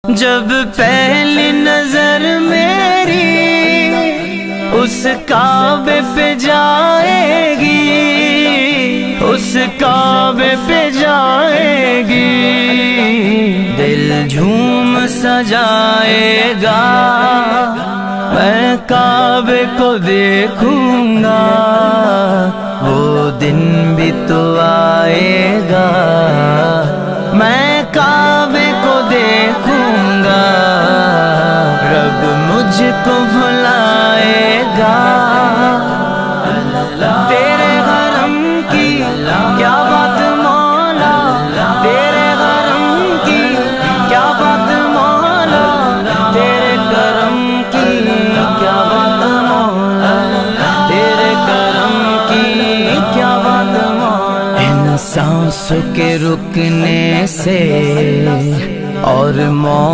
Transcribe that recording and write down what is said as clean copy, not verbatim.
جب پہلی نظر میری اس کعبے پہ جائے گی، اس کعبے پہ جائے گی، دل جھوم سجائے گا، میں کعبے کو دیکھوں گا، وہ دن بھی تو آئے گا، میں کعبے کو دیکھوں گا، رب مجھ کو بھلائے گا۔ تیرے حرم کی کیا بات مولا، تیرے حرم کی کیا بات مولا، تیرے کرم کی کیا بات مولا، تیرے کرم کی کیا بات مولا۔ ان سانسوں کے رکنے سے اور موت